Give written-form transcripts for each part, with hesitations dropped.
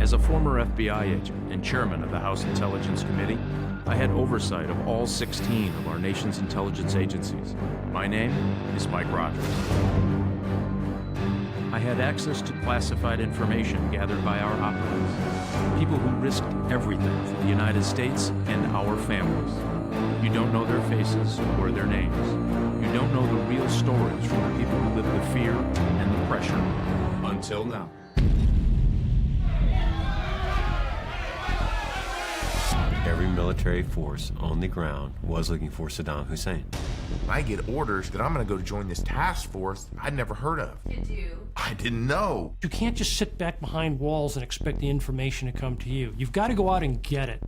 As a former FBI agent and chairman of the House Intelligence Committee, I had oversight of all 16 of our nation's intelligence agencies. My name is Mike Rogers. I had access to classified information gathered by our operatives, people who risked everything for the United States and our families. You don't know their faces or their names. You don't know the real stories from the people who live the fear and the pressure. Until now. Every military force on the ground was looking for Saddam Hussein. I get orders that I'm going to go join this task force I'd never heard of. Did you? I didn't know. You can't just sit back behind walls and expect the information to come to you. You've got to go out and get it.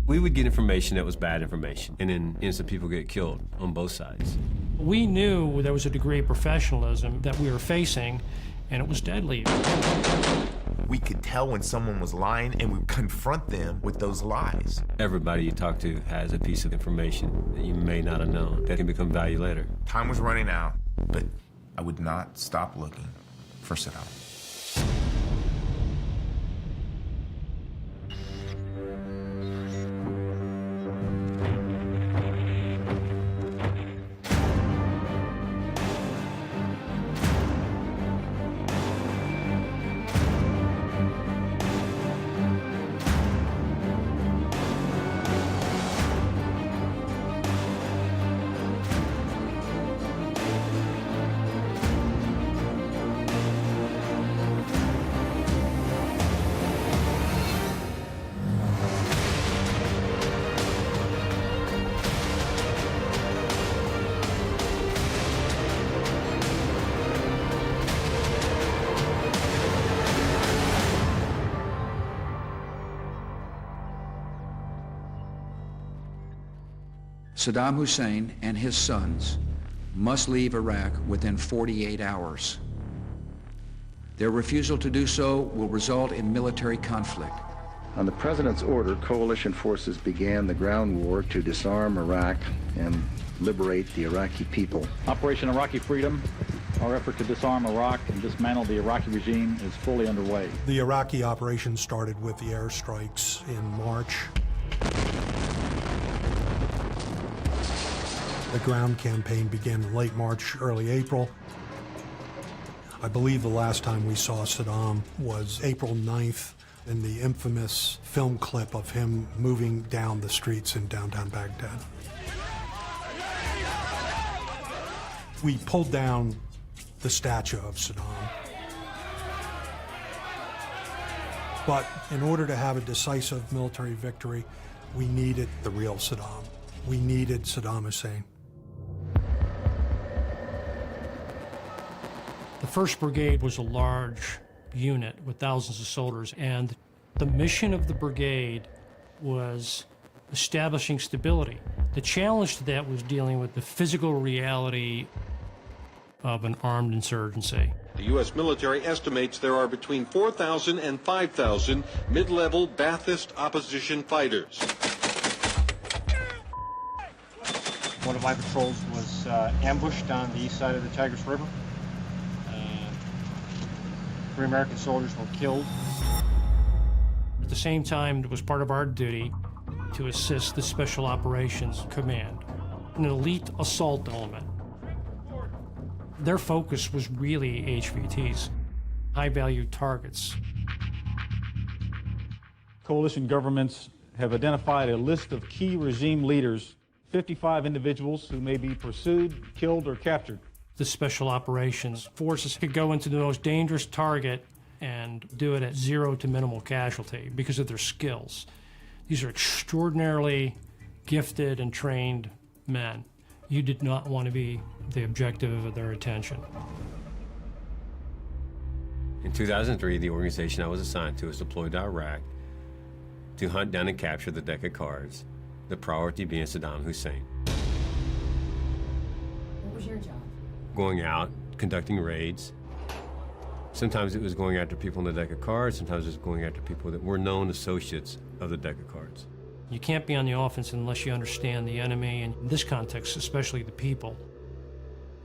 We would get information that was bad information, and then innocent people get killed on both sides. We knew there was a degree of professionalism that we were facing, and it was deadly. We could tell when someone was lying, and we would confront them with those lies. Everybody you talk to has a piece of information that you may not have known that can become value later. Time was running out, but I would not stop looking for Saddam. Saddam Hussein and his sons must leave Iraq within 48 hours. Their refusal to do so will result in military conflict. On the President's order, coalition forces began the ground war to disarm Iraq and liberate the Iraqi people. Operation Iraqi Freedom, our effort to disarm Iraq and dismantle the Iraqi regime, is fully underway. The Iraqi operation started with the airstrikes in March. The ground campaign began in late March, early April. I believe the last time we saw Saddam was April 9th in the infamous film clip of him moving down the streets in downtown Baghdad. We pulled down the statue of Saddam. But in order to have a decisive military victory, we needed the real Saddam. We needed Saddam Hussein. The 1st Brigade was a large unit with thousands of soldiers, and the mission of the brigade was establishing stability. The challenge to that was dealing with the physical reality of an armed insurgency. The U.S. military estimates there are between 4,000 and 5,000 mid-level Ba'athist opposition fighters. One of my patrols was ambushed on the east side of the Tigris River. 3 American soldiers were killed. At the same time, it was part of our duty to assist the Special Operations Command, an elite assault element. Their focus was really HVTs, high-value targets. Coalition governments have identified a list of key regime leaders, 55 individuals who may be pursued, killed, or captured. The Special Operations Forces could go into the most dangerous target and do it at 0 to minimal casualty because of their skills. These are extraordinarily gifted and trained men. You did not want to be the objective of their attention. In 2003, the organization I was assigned to was deployed to Iraq to hunt down and capture the deck of cards, the priority being Saddam Hussein. What was your job? Going out, conducting raids. Sometimes it was going after people on the deck of cards, sometimes it was going after people that were known associates of the deck of cards. You can't be on the offense unless you understand the enemy, and in this context, especially the people.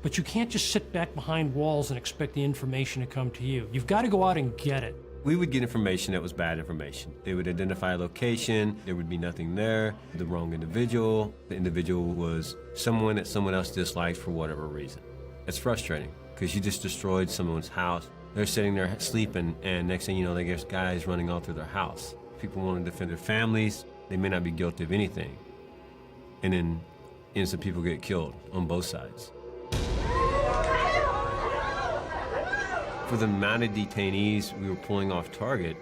But you can't just sit back behind walls and expect the information to come to you. You've got to go out and get it. We would get information that was bad information. They would identify a location, there would be nothing there, the wrong individual. The individual was someone that someone else disliked for whatever reason. It's frustrating because you just destroyed someone's house. They're sitting there sleeping, and next thing you know, there's guys running all through their house. People want to defend their families. They may not be guilty of anything. And then innocent people get killed on both sides. For the amount of detainees we were pulling off target,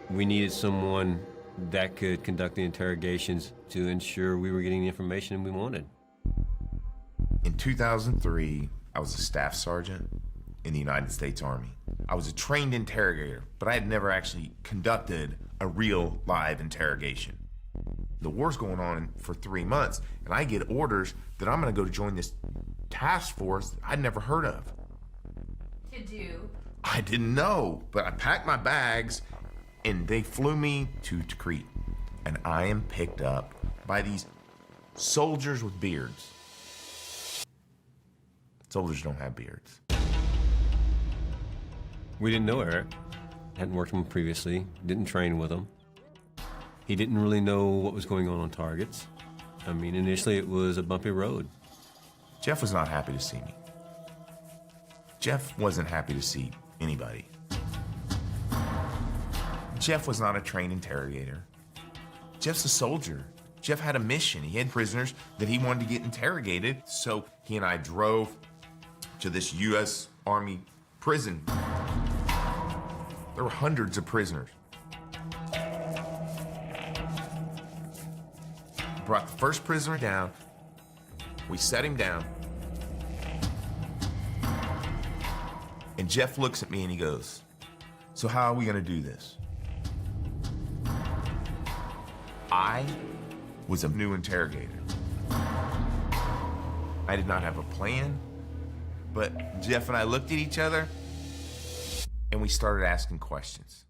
we needed someone that could conduct the interrogations to ensure we were getting the information we wanted. In 2003, I was a staff sergeant in the United States Army. I was a trained interrogator, but I had never actually conducted a real live interrogation. The war's going on for 3 months, and I get orders that I'm gonna go to join this task force I'd never heard of. To do? I didn't know, but I packed my bags and they flew me to Crete. And I am picked up by these soldiers with beards. Soldiers don't have beards. We didn't know Eric. Hadn't worked with him previously, didn't train with him. He didn't really know what was going on targets. I mean, initially it was a bumpy road. Jeff was not happy to see me. Jeff wasn't happy to see anybody. Jeff was not a trained interrogator. Jeff's a soldier. Jeff had a mission. He had prisoners that he wanted to get interrogated, so he and I drove to this U.S. Army prison. There were hundreds of prisoners. Brought the first prisoner down. We set him down. And Jeff looks at me and he goes, "So how are we gonna do this?" I was a new interrogator. I did not have a plan, but Jeff and I looked at each other and we started asking questions.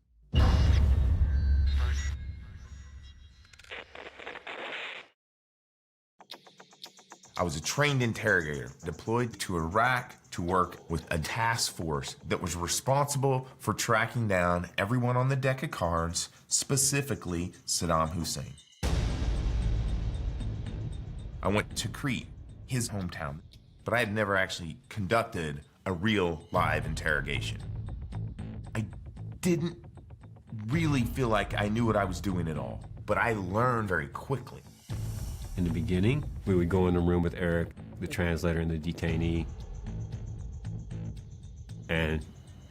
I was a trained interrogator deployed to Iraq to work with a task force that was responsible for tracking down everyone on the deck of cards, specifically Saddam Hussein. I went to Crete, his hometown, but I had never actually conducted a real live interrogation. I didn't really feel like I knew what I was doing at all, but I learned very quickly. In the beginning, we would go in the room with Eric, the translator and the detainee, and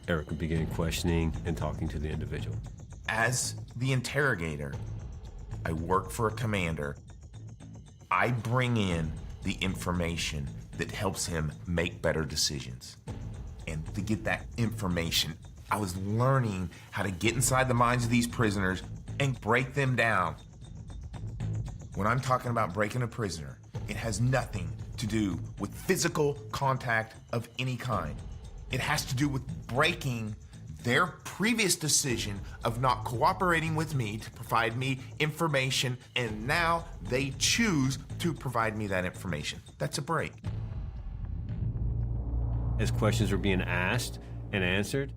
Eric would begin questioning and talking to the individual. As the interrogator, I work for a commander. I bring in the information that helps him make better decisions. And to get that information, I was learning how to get inside the minds of these prisoners and break them down. When I'm talking about breaking a prisoner, it has nothing to do with physical contact of any kind. It has to do with breaking their previous decision of not cooperating with me to provide me information, and now they choose to provide me that information. That's a break. As questions were being asked and answered,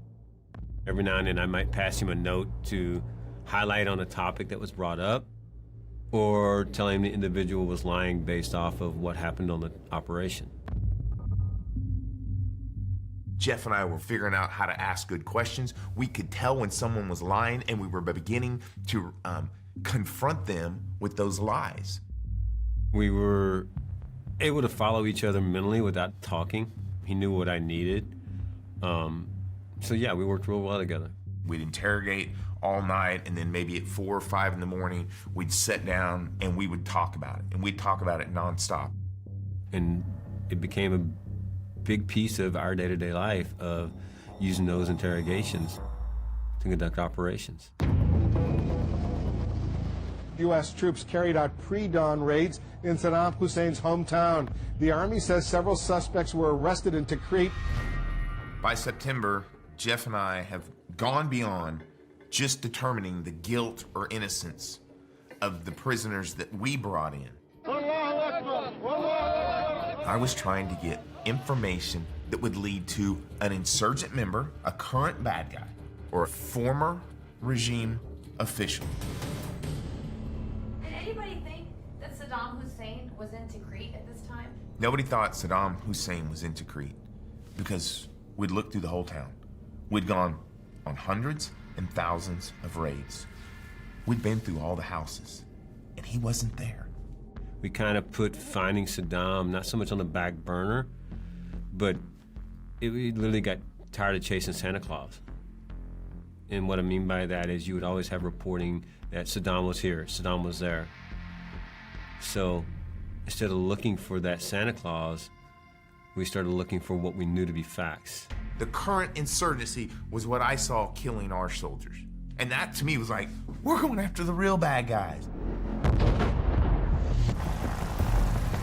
every now and then I might pass him a note to highlight on a topic that was brought up, or tell him the individual was lying based off of what happened on the operation. Jeff and I were figuring out how to ask good questions. We could tell when someone was lying, and we were beginning to confront them with those lies. We were able to follow each other mentally without talking. He knew what I needed. So yeah, we worked real well together. We'd interrogate all night, and then maybe at 4 or 5 in the morning, we'd sit down and we would talk about it, and we'd talk about it nonstop. And it became a big piece of our day-to-day life of using those interrogations to conduct operations. U.S. troops carried out pre-dawn raids in Saddam Hussein's hometown. The Army says several suspects were arrested in Tikrit. By September, Jeff and I have gone beyond just determining the guilt or innocence of the prisoners that we brought in. I was trying to get information that would lead to an insurgent member, a current bad guy, or a former regime official. Did anybody think that Saddam Hussein was in Tikrit at this time? Nobody thought Saddam Hussein was in Tikrit because we'd looked through the whole town. We'd gone on hundreds and thousands of raids. We'd been through all the houses, and he wasn't there. We kind of put finding Saddam not so much on the back burner, but we literally got tired of chasing Santa Claus. And what I mean by that is you would always have reporting that Saddam was here, Saddam was there. So instead of looking for that Santa Claus, we started looking for what we knew to be facts. The current insurgency was what I saw killing our soldiers. And that to me was like, we're going after the real bad guys.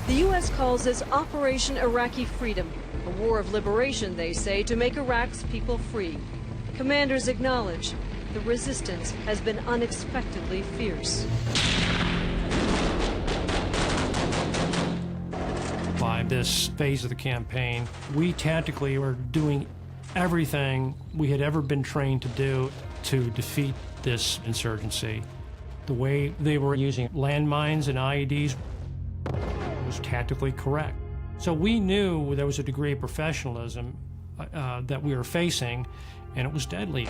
The U.S. calls this Operation Iraqi Freedom, a war of liberation, they say, to make Iraq's people free. Commanders acknowledge the resistance has been unexpectedly fierce. By this phase of the campaign, we tactically were doing everything we had ever been trained to do to defeat this insurgency. The way they were using landmines and IEDs was tactically correct. So we knew there was a degree of professionalism that we were facing, and it was deadly.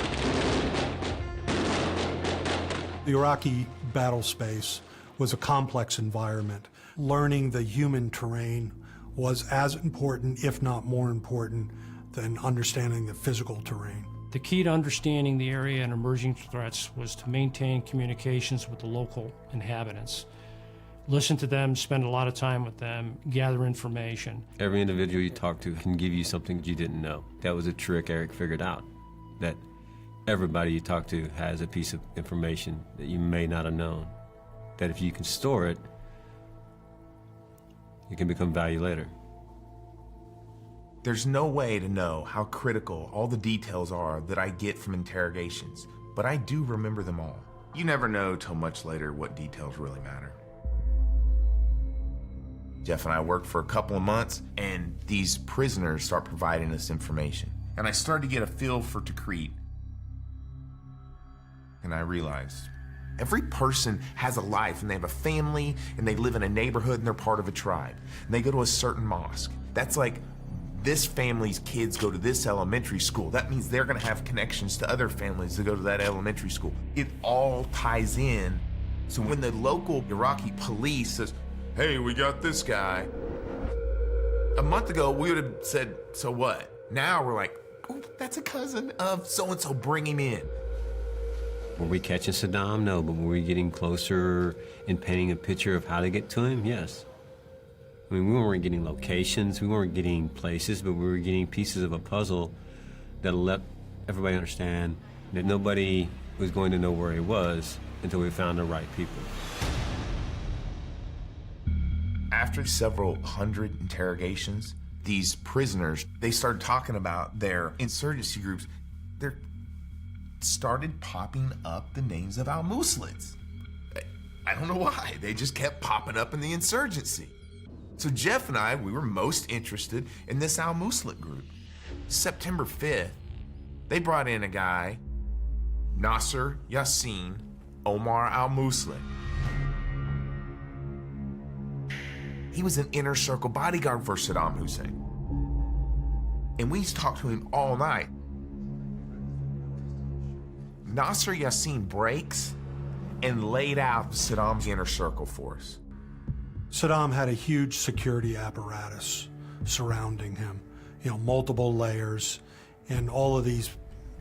The Iraqi battle space was a complex environment. Learning the human terrain was as important, if not more important, than understanding the physical terrain. The key to understanding the area and emerging threats was to maintain communications with the local inhabitants. Listen to them, spend a lot of time with them, gather information. Every individual you talk to can give you something that you didn't know. That was a trick Eric figured out, that everybody you talk to has a piece of information that you may not have known, that if you can store it, it can become value later. There's no way to know how critical all the details are that I get from interrogations, but I do remember them all. You never know till much later what details really matter. Jeff and I worked for a couple of months, and these prisoners start providing us information. And I started to get a feel for Tikrit. And I realized every person has a life, and they have a family, and they live in a neighborhood, and they're part of a tribe. And they go to a certain mosque. That's like this family's kids go to this elementary school. That means they're gonna have connections to other families that go to that elementary school. It all ties in. So when the local Iraqi police says, hey, we got this guy. A month ago, we would have said, so what? Now we're like, oh, that's a cousin of so-and-so, bring him in. Were we catching Saddam? No, but were we getting closer and painting a picture of how to get to him? Yes. I mean, we weren't getting locations, we weren't getting places, but we were getting pieces of a puzzle that'll let everybody understand that nobody was going to know where he was until we found the right people. After several hundred interrogations, these prisoners, they started talking about their insurgency groups. They started popping up the names of al-Muslins. I don't know why. They just kept popping up in the insurgency. So Jeff and I, we were most interested in this al-Muslim group. September 5th, they brought in a guy, Nasser Yassin Omar al-Muslim. He was an inner circle bodyguard for Saddam Hussein. And we talked to him all night. Nasser Yassin breaks and laid out Saddam's inner circle for us. Saddam had a huge security apparatus surrounding him, multiple layers, and all of these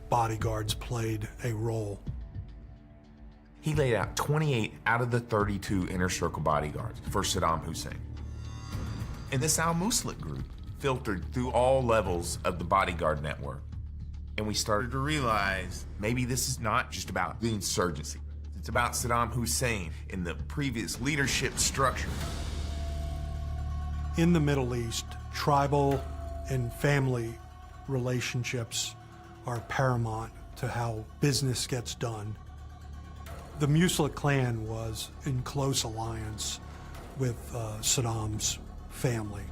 bodyguards played a role. He laid out 28 out of the 32 inner circle bodyguards for Saddam Hussein. And this al-Muslim group filtered through all levels of the bodyguard network. And we started to realize maybe this is not just about the insurgency. It's about Saddam Hussein and the previous leadership structure. In the Middle East, tribal and family relationships are paramount to how business gets done. The Muslim clan was in close alliance with Saddam's family.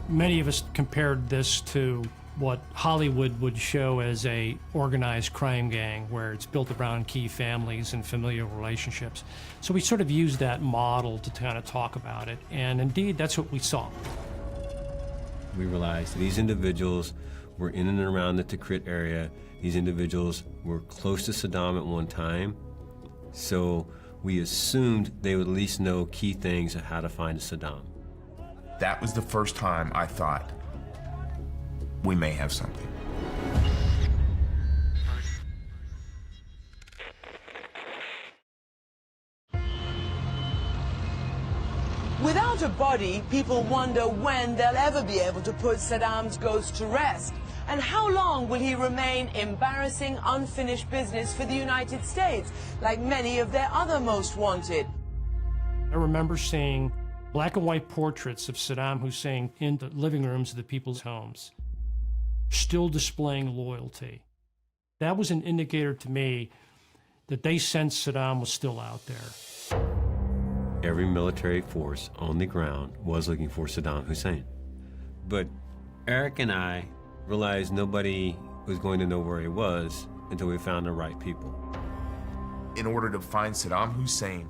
Many of us compared this to what Hollywood would show as a organized crime gang, where it's built around key families and familial relationships. So we sort of used that model to kind of talk about it, and indeed, that's what we saw. We realized these individuals were in and around the Tikrit area. These individuals were close to Saddam at one time, so we assumed they would at least know key things of how to find Saddam. That was the first time I thought, we may have something. Without a body, people wonder when they'll ever be able to put Saddam's ghost to rest. And how long will he remain embarrassing, unfinished business for the United States, like many of their other most wanted? I remember seeing black and white portraits of Saddam Hussein in the living rooms of the people's homes, still displaying loyalty. That was an indicator to me that they sensed Saddam was still out there. Every military force on the ground was looking for Saddam Hussein. But Eric and I realized nobody was going to know where he was until we found the right people. In order to find Saddam Hussein,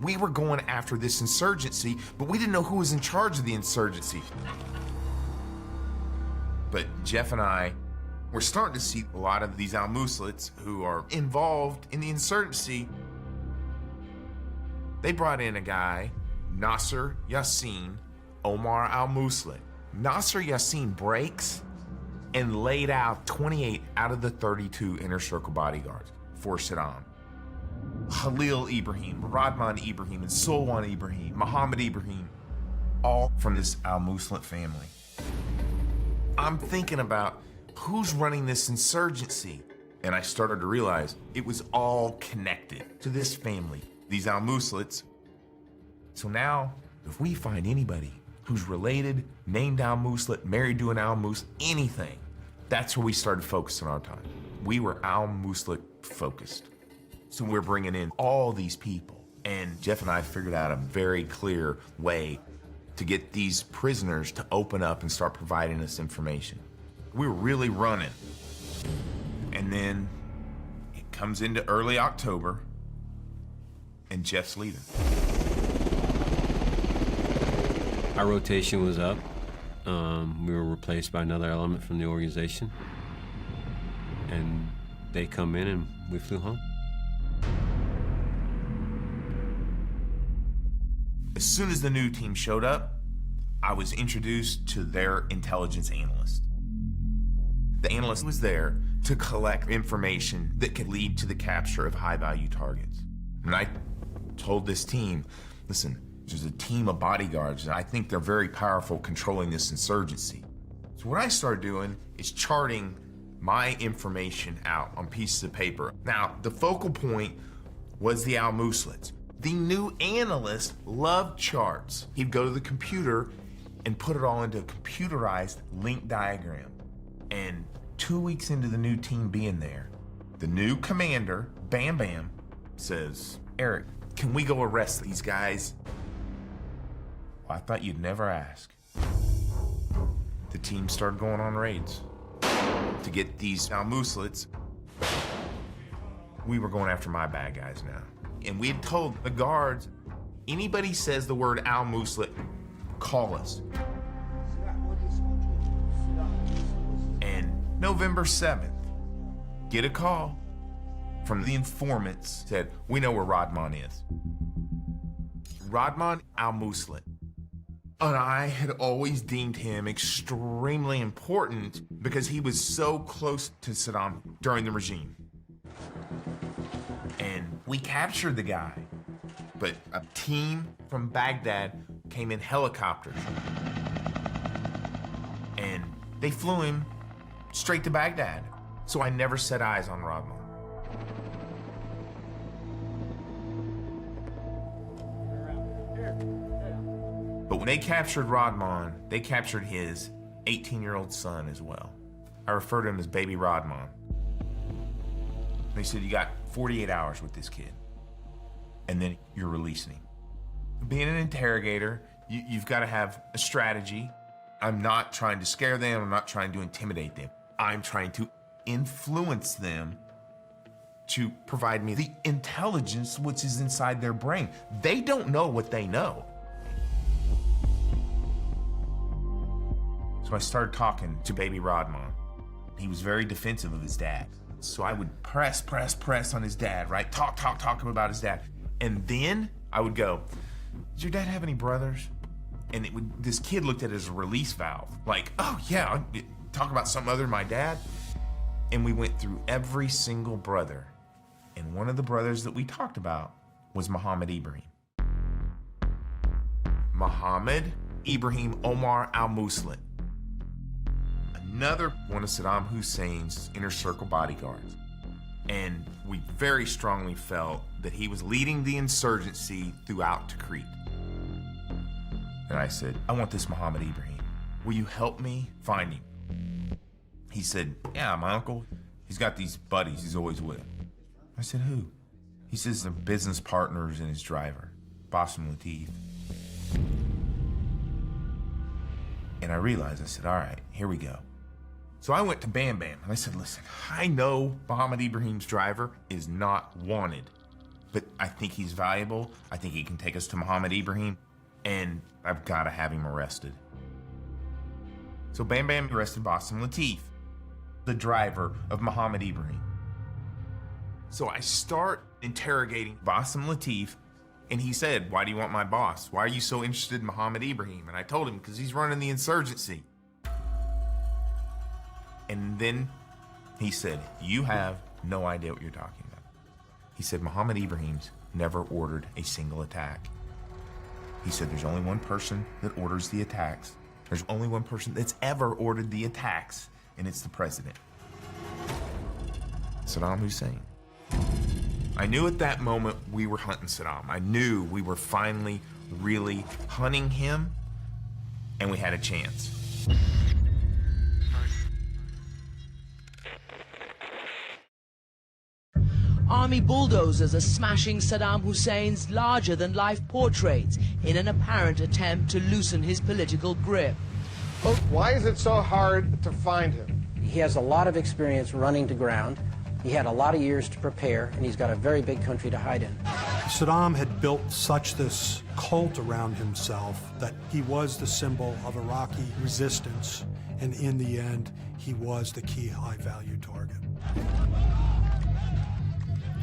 we were going after this insurgency, but we didn't know who was in charge of the insurgency. But Jeff and I were starting to see a lot of these al-Muslits who are involved in the insurgency. They brought in a guy, Nasser Yassin Omar al-Muslit. Nasser Yassin breaks and laid out 28 out of the 32 inner circle bodyguards for Saddam. Khalil Ibrahim, Radman Ibrahim, and Solwan Ibrahim, Muhammad Ibrahim, all from this al-Muslit family. I'm thinking about who's running this insurgency, and I started to realize it was all connected to this family, these al-Muslits. So now, if we find anybody who's related, named al-Muslit, married to an al-Muslit, anything, that's where we started focusing our time. We were al-Muslit focused. So we're bringing in all these people, and Jeff and I figured out a very clear way to get these prisoners to open up and start providing us information. We were really running. And then it comes into early October, and Jeff's leaving. Our rotation was up. We were replaced by another element from the organization. And they come in and we flew home. As soon as the new team showed up, I was introduced to their intelligence analyst. The analyst was there to collect information that could lead to the capture of high-value targets. And I told this team, listen, there's a team of bodyguards, and I think they're very powerful controlling this insurgency. So what I started doing is charting my information out on pieces of paper. Now, the focal point was the al-Muslits. The new analyst loved charts. He'd go to the computer and put it all into a computerized link diagram. And 2 weeks into the new team being there, the new commander, Bam Bam, says, Eric, can we go arrest these guys? Well, I thought you'd never ask. The team started going on raids to get these al-Muslits. We were going after my bad guys now. And we had told the guards, anybody says the word al-Muslit, call us. And November 7th, get a call from the informants, said, we know where Radman is. Radman al-Muslit. And I had always deemed him extremely important because he was so close to Saddam during the regime. And we captured the guy, but a team from Baghdad came in helicopters. And they flew him straight to Baghdad. So I never set eyes on Radman. But when they captured Radman, they captured his 18-year-old son as well. I refer to him as Baby Radman. They said, you got 48 hours with this kid, and then you're releasing him. Being an interrogator, you've got to have a strategy. I'm not trying to scare them. I'm not trying to intimidate them. I'm trying to influence them to provide me the intelligence which is inside their brain. They don't know what they know. So I started talking to baby Rodman. He was very defensive of his dad. So I would press on his dad, right? Talk about his dad. And then I would go, does your dad have any brothers? And this kid looked at it as a release valve. Like, oh yeah, talk about something other than my dad. And we went through every single brother. And one of the brothers that we talked about was Muhammad Ibrahim. Muhammad Ibrahim Omar al-Muslim. Another one of Saddam Hussein's inner circle bodyguards. And we very strongly felt that he was leading the insurgency throughout Tikrit. And I said, I want this Muhammad Ibrahim. Will you help me find him? He said, yeah, my uncle, he's got these buddies he's always with. I said, who? He says they're business partners and his driver, Bassem Latif. And I realized, I said, all right, here we go. So I went to Bam Bam and I said, listen, I know Muhammad Ibrahim's driver is not wanted, but I think he's valuable. I think he can take us to Muhammad Ibrahim, and I've got to have him arrested. So Bam Bam arrested Bassem Latif, the driver of Muhammad Ibrahim. So I start interrogating Bassem Latif, and he said, why do you want my boss? Why are you so interested in Muhammad Ibrahim? And I told him, because he's running the insurgency. And then he said, you have no idea what you're talking about. He said, Muhammad Ibrahim's never ordered a single attack. He said, there's only one person that orders the attacks. There's only one person that's ever ordered the attacks, and it's the president, Saddam Hussein. I knew at that moment we were hunting Saddam. I knew we were finally really hunting him, and we had a chance. Army bulldozers are smashing Saddam Hussein's larger-than-life portraits in an apparent attempt to loosen his political grip. Why is it so hard to find him? He has a lot of experience running to ground. He had a lot of years to prepare, and he's got a very big country to hide in. Saddam had built such this cult around himself that he was the symbol of Iraqi resistance, and in the end, he was the key high-value target.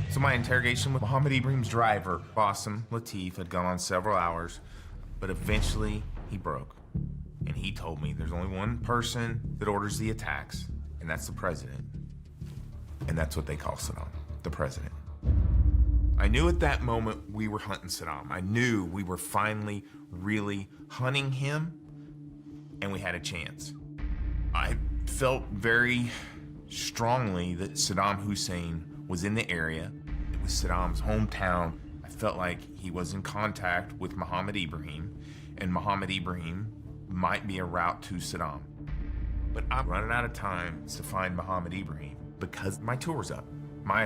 So my interrogation with Muhammad Ibrahim's driver, Bassem Latif, had gone on several hours, but eventually he broke. And he told me there's only one person that orders the attacks, and that's the president. And that's what they call Saddam, the president. I knew at that moment we were hunting Saddam. I knew we were finally really hunting him, and we had a chance. I felt very strongly that Saddam Hussein was in the area. It was Saddam's hometown. I felt like he was in contact with Muhammad Ibrahim, and Muhammad Ibrahim might be a route to Saddam. But I'm running out of time to find Muhammad Ibrahim because my tour's up. I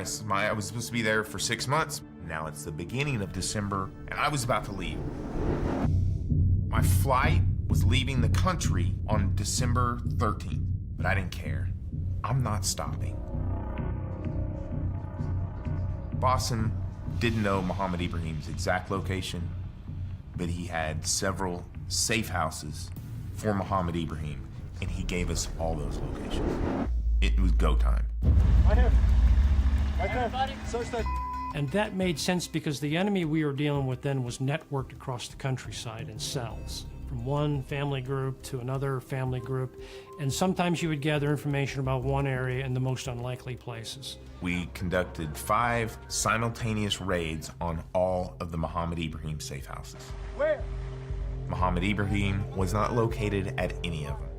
was supposed to be there for 6 months. Now it's the beginning of December, and I was about to leave. My flight was leaving the country on December 13th, but I didn't care. I'm not stopping. Bassem didn't know Muhammad Ibrahim's exact location, but he had several safe houses for Muhammad Ibrahim, and he gave us all those locations. It was go time. And that made sense because the enemy we were dealing with then was networked across the countryside in cells, from one family group to another family group, and sometimes you would gather information about one area in the most unlikely places. We conducted 5 simultaneous raids on all of the Muhammad Ibrahim safe houses. Where? Muhammad Ibrahim was not located at any of them.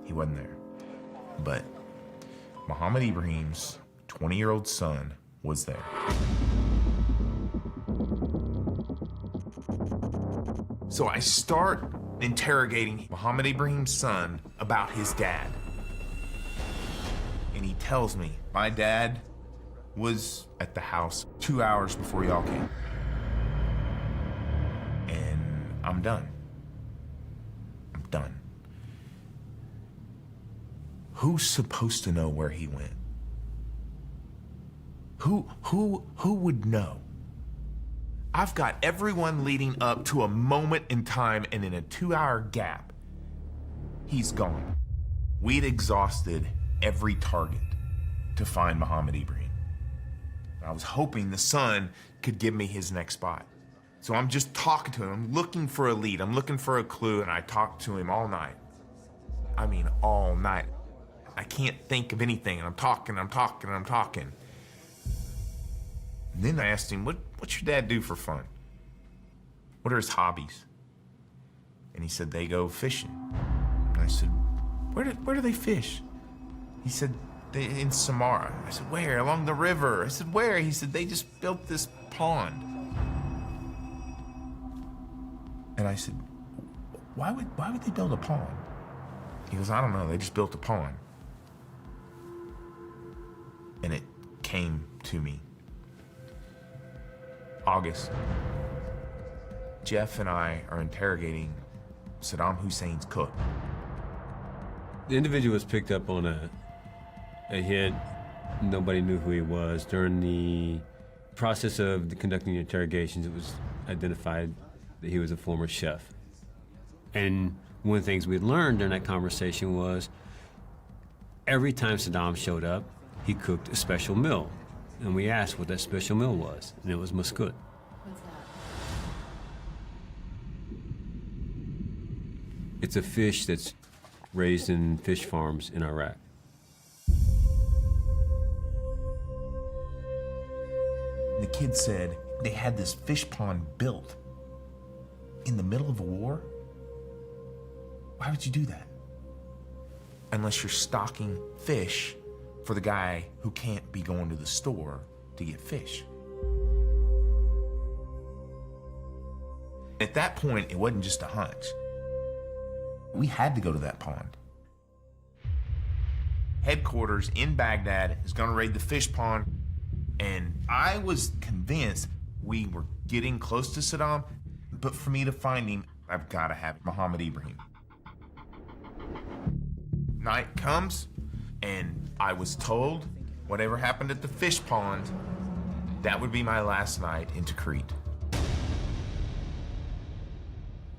He wasn't there. But Muhammad Ibrahim's 20-year-old son was there. So I start interrogating Muhammad Ibrahim's son about his dad. And he tells me, my dad was at the house 2 hours before y'all came. I'm done. I'm done. Who's supposed to know where he went? Who would know? I've got everyone leading up to a moment in time, and in a 2-hour gap, he's gone. We'd exhausted every target to find Muhammad Ibrahim. I was hoping the sun could give me his next spot. So I'm just talking to him. I'm looking for a lead. I'm looking for a clue, and I talked to him all night. I mean, all night. I can't think of anything, and I'm talking. And then I asked him, what's your dad do for fun? What are his hobbies? And he said, they go fishing. And I said, where do they fish? He said, in Samara. I said, where? Along the river. I said, where? He said, they just built this pond. And I said, why would they build a pond? He goes, I don't know, they just built a pond. And it came to me. August. Jeff and I are interrogating Saddam Hussein's cook. The individual was picked up on a hit. Nobody knew who he was. During the process of conducting the interrogations, it was identified that he was a former chef. And one of the things we learned during that conversation was every time Saddam showed up, he cooked a special meal. And we asked what that special meal was, and it was muskut. What's that? It's a fish that's raised in fish farms in Iraq. The kid said they had this fish pond built in the middle of a war. Why would you do that? Unless you're stocking fish for the guy who can't be going to the store to get fish. At that point, it wasn't just a hunch. We had to go to that pond. Headquarters in Baghdad is going to raid the fish pond, and I was convinced we were getting close to Saddam, but for me to find him, I've got to have Muhammad Ibrahim. Night comes, and I was told whatever happened at the fish pond, that would be my last night in Tikrit.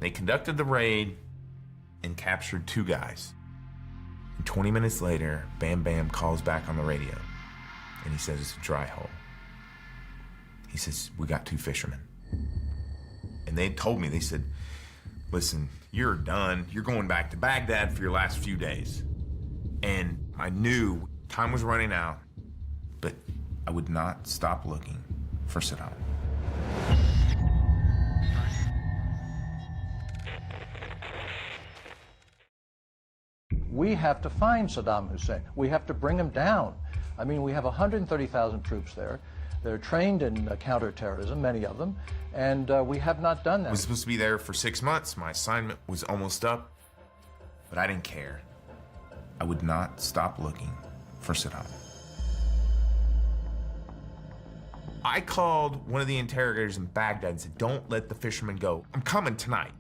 They conducted the raid and captured 2 guys. And 20 minutes later, Bam Bam calls back on the radio, and he says it's a dry hole. He says, we got 2 fishermen. And they told me, they said, listen, you're done. You're going back to Baghdad for your last few days. And I knew time was running out, but I would not stop looking for Saddam. We have to find Saddam Hussein. We have to bring him down. I mean, we have 130,000 troops there. They're trained in counterterrorism, many of them, and we have not done that. I was supposed to be there for 6 months. My assignment was almost up, but I didn't care. I would not stop looking for Saddam. I called one of the interrogators in Baghdad and said, don't let the fishermen go. I'm coming tonight.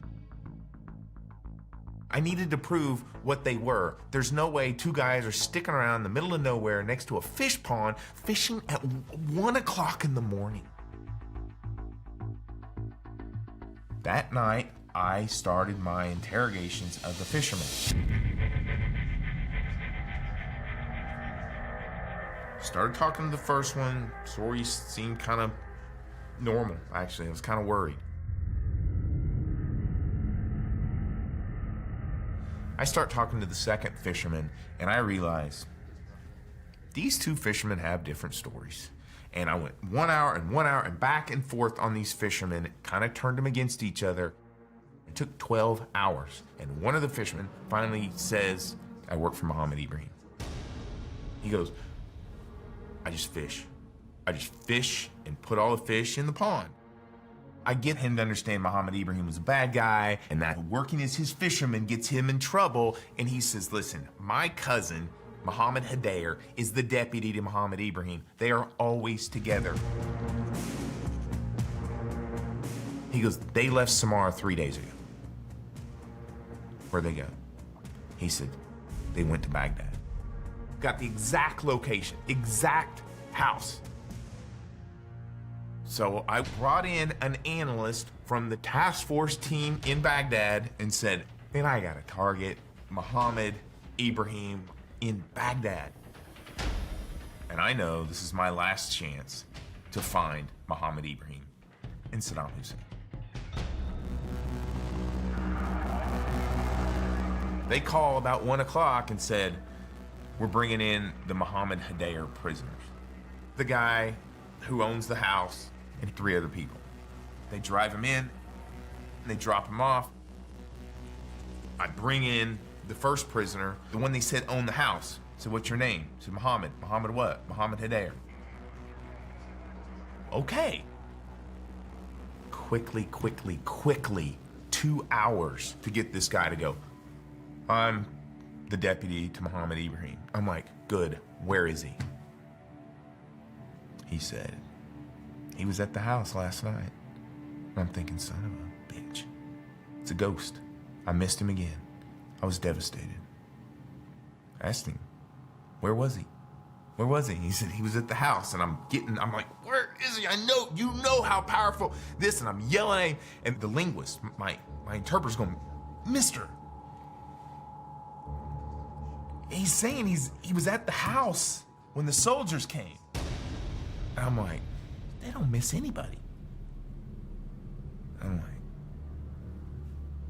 I needed to prove what they were. There's no way 2 guys are sticking around in the middle of nowhere next to a fish pond fishing at 1 o'clock in the morning. That night, I started my interrogations of the fishermen. Started talking to the first one. Story seemed kind of normal, actually. I was kind of worried. I start talking to the second fisherman, and I realize these 2 fishermen have different stories. And I went 1 hour and 1 hour and back and forth on these fishermen, kind of turned them against each other. It took 12 hours. And one of the fishermen finally says, I work for Muhammad Ibrahim. He goes, I just fish. I just fish and put all the fish in the pond. I get him to understand Muhammad Ibrahim was a bad guy and that working as his fisherman gets him in trouble. And he says, listen, my cousin, Mohammed Hadair, is the deputy to Muhammad Ibrahim. They are always together. He goes, they left Samara 3 days ago. Where'd they go? He said, they went to Baghdad. Got the exact location, exact house. So I brought in an analyst from the task force team in Baghdad and said, man, I got to target Mohammed Ibrahim in Baghdad. And I know this is my last chance to find Mohammed Ibrahim and Saddam Hussein. They call about 1 o'clock and said, we're bringing in the Mohammed Hidayah prisoners. The guy who owns the house and 3 other people. They drive him in, and they drop him off. I bring in the first prisoner, the one they said owned the house. I said, what's your name? I said, Mohammed. Mohammed what? Mohammed Hidayah. Okay. Quickly, 2 hours to get this guy to go, I'm the deputy to Mohammed Ibrahim. I'm like, good, where is he? He said, he was at the house last night. And I'm thinking, son of a bitch. It's a ghost. I missed him again. I was devastated. I asked him, where was he? Where was he? He said he was at the house, and I'm like, where is he? I know, you know how powerful this, and I'm yelling at him, and the linguist, my interpreter's going, mister. He's saying he was at the house when the soldiers came. And I'm like, they don't miss anybody. I'm like,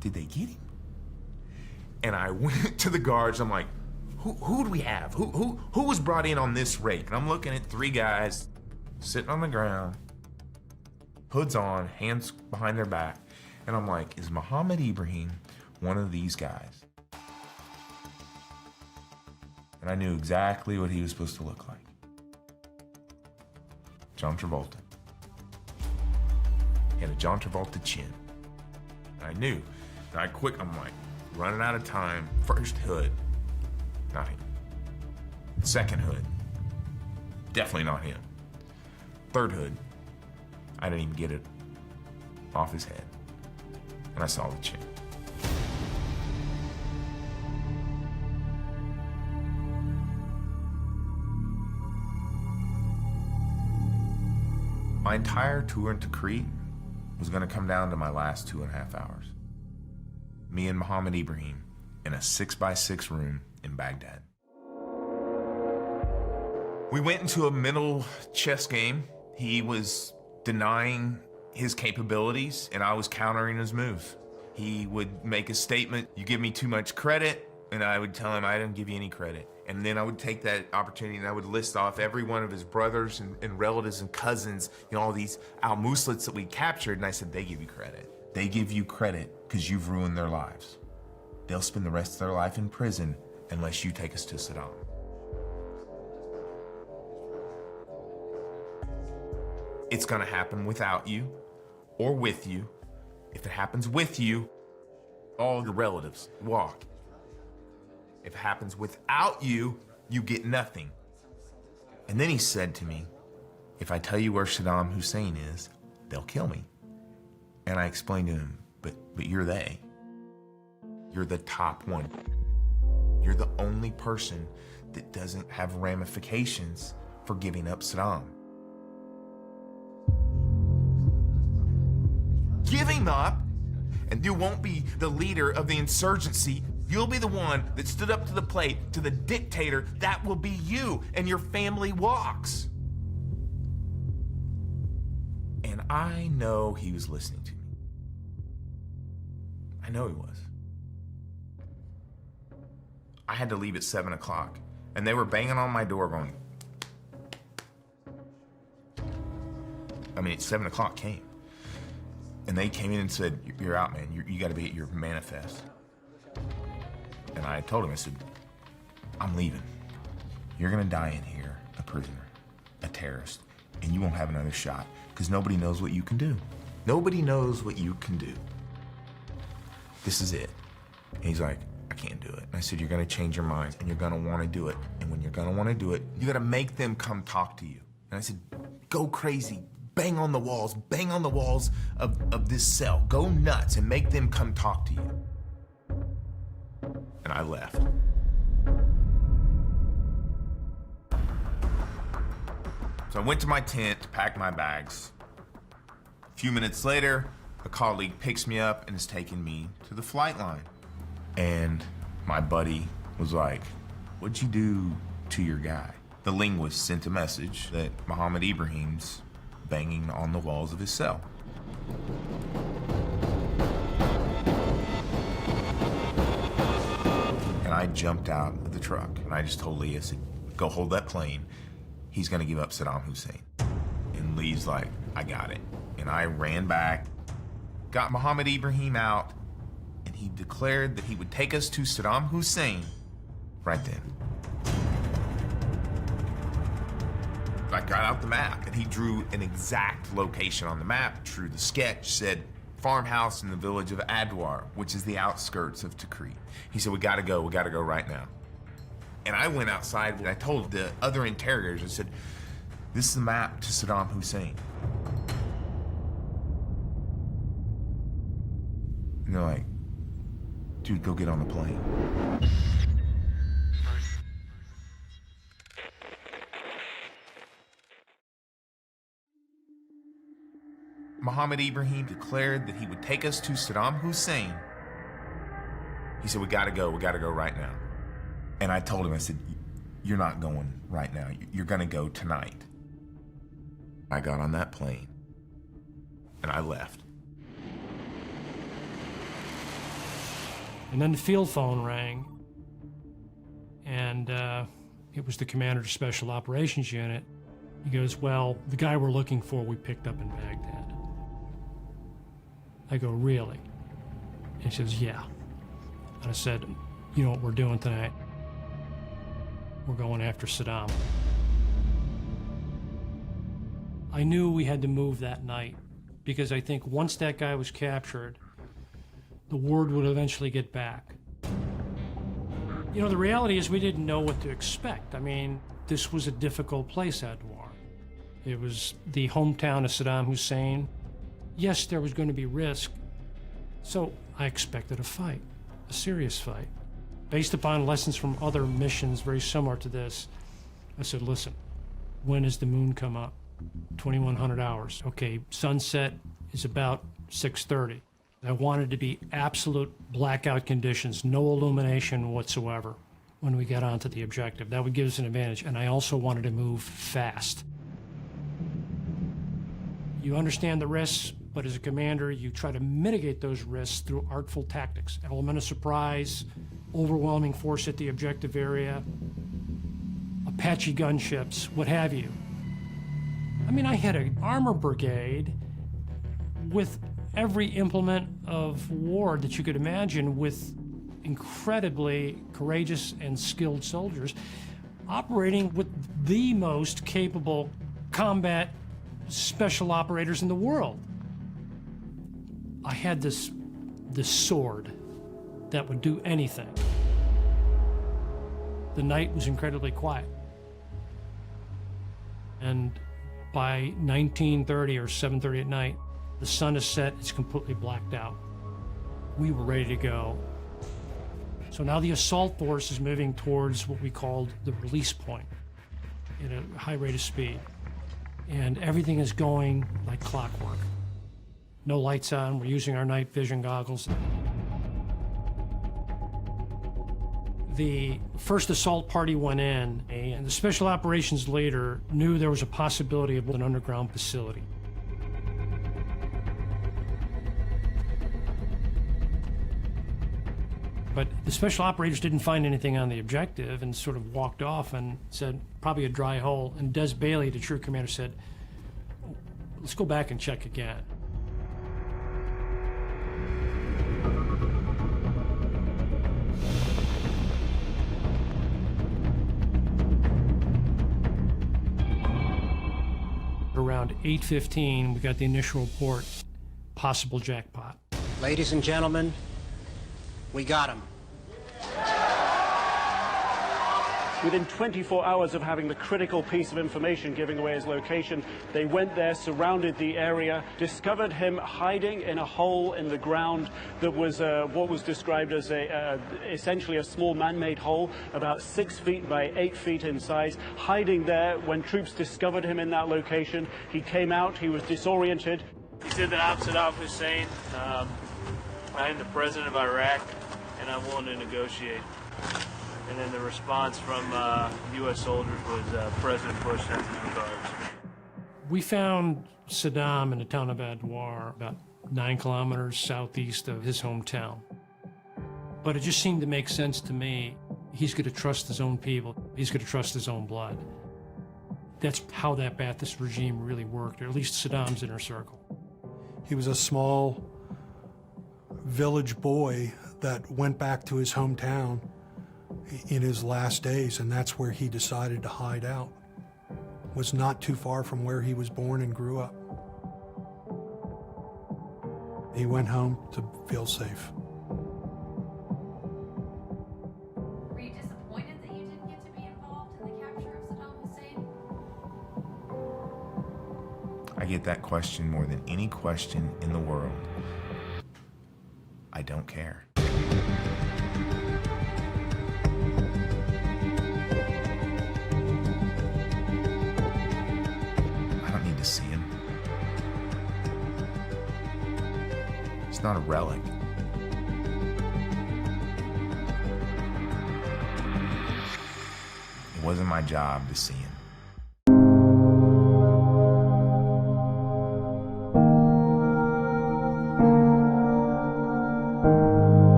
did they get him? And I went to the guards. I'm like, who do we have? Who was brought in on this raid? And I'm looking at 3 guys sitting on the ground, hoods on, hands behind their back. And I'm like, is Mohammed Ibrahim one of these guys? And I knew exactly what he was supposed to look like. John Travolta. He had a John Travolta chin. And I knew. And I'm like, running out of time. First hood, not him. Second hood, definitely not him. Third hood, I didn't even get it off his head. And I saw the chin. My entire tour into Crete was going to come down to my last 2.5 hours. Me and Mohammed Ibrahim in a 6x6 room in Baghdad. We went into a mental chess game. He was denying his capabilities, and I was countering his moves. He would make a statement, you give me too much credit, and I would tell him I didn't give you any credit. And then I would take that opportunity and I would list off every one of his brothers and relatives and cousins, you know, all these al-Muslits that we captured, and I said, they give you credit. They give you credit because you've ruined their lives. They'll spend the rest of their life in prison unless you take us to Saddam. It's gonna happen without you or with you. If it happens with you, all your relatives walk. If it happens without you, you get nothing. And then he said to me, if I tell you where Saddam Hussein is, they'll kill me. And I explained to him, but you're they. You're the top one. You're the only person that doesn't have ramifications for giving up Saddam. Give him up, and you won't be the leader of the insurgency. You'll be the one that stood up to the plate, to the dictator. That will be you, and your family walks. And I know he was listening to me. I know he was. I had to leave at 7 o'clock, and they were banging on my door going, I mean, 7 o'clock came. And they came in and said, you're out, man. You got to be at your manifest. And I told him, I said, I'm leaving. You're going to die in here, a prisoner, a terrorist, and you won't have another shot because nobody knows what you can do. Nobody knows what you can do. This is it. And he's like, I can't do it. And I said, you're going to change your mind and you're going to want to do it. And when you're going to want to do it, you got to make them come talk to you. And I said, go crazy. Bang on the walls of this cell. Go nuts and make them come talk to you. and I left. So I went to my tent to pack my bags. A few minutes later, a colleague picks me up and is taking me to the flight line. And my buddy was like, "What'd you do to your guy?" The linguist sent a message that Mohammed Ibrahim's banging on the walls of his cell. And I jumped out of the truck and I just told Lee, I said, "Go hold that plane. He's gonna give up Saddam Hussein." And Lee's like, "I got it." And I ran back, got Mohammed Ibrahim out, and he declared that he would take us to Saddam Hussein right then. I got out the map, and he drew an exact location on the map, drew the sketch, said farmhouse in the village of Adwar, which is the outskirts of Tikrit. He said, we gotta go right now. And I went outside and I told the other interrogators, I said, "This is the map to Saddam Hussein." And they're like, "Dude, go get on the plane." Mohammed Ibrahim declared that he would take us to Saddam Hussein. He said, we gotta go right now. And I told him, I said, "You're not going right now. You're gonna go tonight." I got on that plane and I left. And then the field phone rang, and it was the commander of Special Operations Unit. He goes, "Well, the guy we're looking for, we picked up in Baghdad." I go, "Really?" And he says, "Yeah." And I said, "You know what we're doing tonight? We're going after Saddam." I knew we had to move that night because I think once that guy was captured, the word would eventually get back. You know, the reality is we didn't know what to expect. I mean, this was a difficult place, Adwar. It was the hometown of Saddam Hussein. Yes, there was going to be risk. So I expected a fight, a serious fight. Based upon lessons from other missions very similar to this, I said, listen, when does the moon come up? 2100 hours. Okay, sunset is about 6:30. I wanted to be absolute blackout conditions, no illumination whatsoever when we got onto the objective. That would give us an advantage. And I also wanted to move fast. You understand the risks, but as a commander, you try to mitigate those risks through artful tactics. Element of surprise, overwhelming force at the objective area, Apache gunships, what have you. I mean, I had an armor brigade with every implement of war that you could imagine, with incredibly courageous and skilled soldiers operating with the most capable combat special operators in the world. I had this sword that would do anything. The night was incredibly quiet. And by 19:30 or 7:30 at night, the sun is set, it's completely blacked out. We were ready to go. So now the assault force is moving towards what we called the release point at a high rate of speed. And everything is going like clockwork. No lights on, we're using our night vision goggles. The first assault party went in, and the special operations leader knew there was a possibility of an underground facility. But the special operators didn't find anything on the objective and sort of walked off and said, probably a dry hole. And Des Bailey, the troop commander, said, let's go back and check again. Around 8:15, we got the initial report, possible jackpot. Ladies and gentlemen, we got him. Within 24 hours of having the critical piece of information giving away his location, they went there, surrounded the area, discovered him hiding in a hole in the ground that was what was described as essentially a small man-made hole, about 6 feet by 8 feet in size, hiding there. When troops discovered him in that location, he came out, he was disoriented. He said that I'm Saddam Hussein, I am the president of Iraq, and I'm willing to negotiate. And then the response from U.S. soldiers was President Bush sends his regards. We found Saddam in the town of Adwar, about 9 kilometers southeast of his hometown. But it just seemed to make sense to me. He's going to trust his own people. He's going to trust his own blood. That's how that Ba'athist regime really worked, or at least Saddam's inner circle. He was a small village boy that went back to his hometown in his last days, and that's where he decided to hide out. Was not too far from where he was born and grew up. He went home to feel safe. Were you disappointed that you didn't get to be involved in the capture of Saddam Hussein? I get that question more than any question in the world. I don't care. To see him. It's not a relic. It wasn't my job to see him.